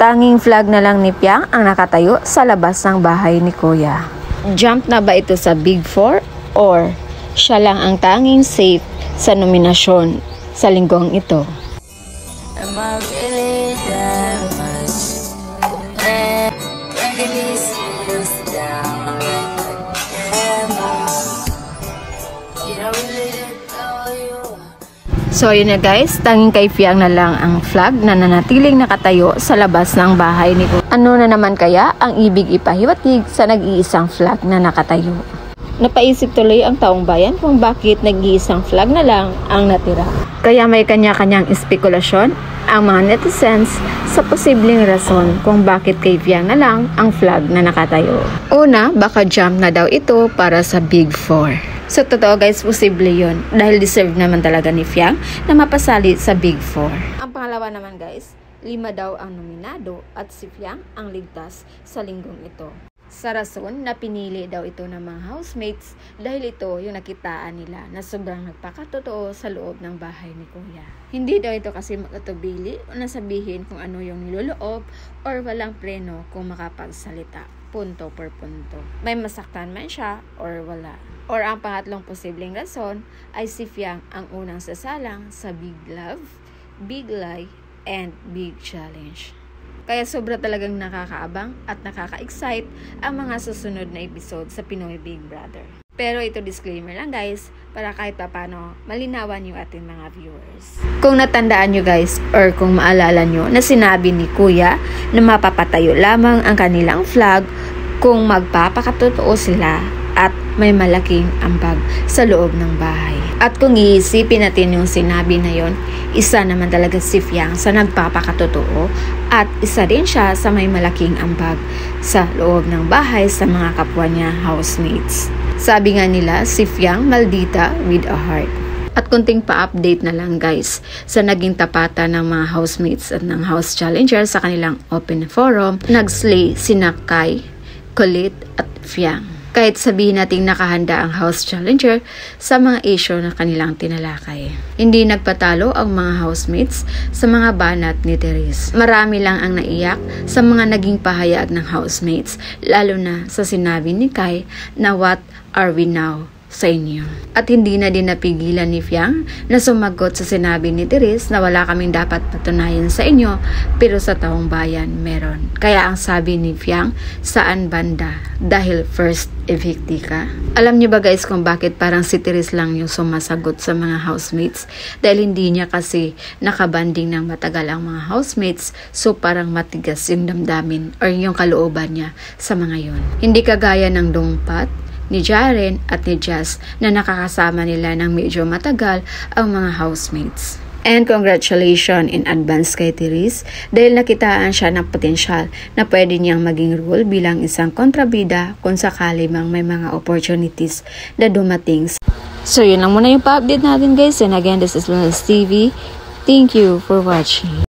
Tanging flag na lang ni Piang ang nakatayo sa labas ng bahay ni Kuya. Jump na ba ito sa Big Four or siya lang ang tanging safe sa nominasyon sa linggong ito? Am I really that much? These feels down. Am I? You don't really know you. So yun na guys, tanging kay Piang na lang ang flag na nanatiling nakatayo sa labas ng bahay ni Kuya. Ano na naman kaya ang ibig ipahiwatig sa nag-iisang flag na nakatayo? Napaisip tuloy ang taong bayan kung bakit nag-iisang flag na lang ang natira. Kaya may kanya-kanyang espekulasyon ang mga netizens sa posibleng rason kung bakit kay Piang na lang ang flag na nakatayo. Una, baka jump na daw ito para sa Big Four. So totoo guys, posible yun dahil deserve naman talaga ni Piang na mapasali sa Big Four. Ang pangalawa naman guys, 5 daw ang nominado at si Piang ang ligtas sa linggong ito. Sa rason na pinili daw ito ng mga housemates dahil ito yung nakitaan nila na sobrang nagpakatotoo sa loob ng bahay ni Kuya. Hindi daw ito kasi makatubili o nasabihin kung ano yung niloloob or walang preno kung makapagsalita. Punto per punto. May masaktan man siya or wala. Or ang pangatlong posibleng rason ay si Piang ang unang sasalang sa Big Love, Big Lie, and Big Challenge. Kaya sobra talagang nakakaabang at nakaka-excite ang mga susunod na episode sa Pinoy Big Brother. Pero ito disclaimer lang guys, para kahit paano malinawan yung ating mga viewers. Kung natandaan nyo guys, or kung maalala nyo na sinabi ni Kuya na mapapatayo lamang ang kanilang flag kung magpapakatotoo sila at may malaking ambag sa loob ng bahay. At kung iisipin natin yung sinabi na yon, isa naman talaga si Piang sa nagpapakatotoo at isa rin siya sa may malaking ambag sa loob ng bahay sa mga kapwa niya housemates. Sabi nga nila, si Piang maldita with a heart. At kunting pa-update na lang guys sa naging tapatan ng mga housemates at ng house challenger sa kanilang open forum. Nag-slay sina Kai, Kulit at Piang. Kahit sabihin nating nakahanda ang house challenger sa mga issue na kanilang tinalakay. Hindi nagpatalo ang mga housemates sa mga banat ni Therese. Marami lang ang naiyak sa mga naging pahayag ng housemates, lalo na sa sinabi ni Kai na what are we now sa inyo. At hindi na din napigilan ni Piang na sumagot sa sinabi ni Therese na wala kaming dapat patunayan sa inyo pero sa taong bayan meron. Kaya ang sabi ni Piang, saan banda? Dahil first evictee ka? Alam niyo ba guys kung bakit parang si Therese lang yung sumasagot sa mga housemates? Dahil hindi niya kasi nakabanding ng matagal ang mga housemates, so parang matigas yung damdamin or yung kalooban niya sa mga yon. Hindi kagaya ng Dongpat, ni Jaren at ni Jazz na nakakasama nila ng medyo matagal ang mga housemates. And congratulations in advance kay Therese dahil nakitaan siya ng potensyal na pwede niyang maging role bilang isang kontrabida kung sakali mang may mga opportunities na dumating. So yun lang muna yung pa-update natin guys, and again this is Lunas TV. Thank you for watching.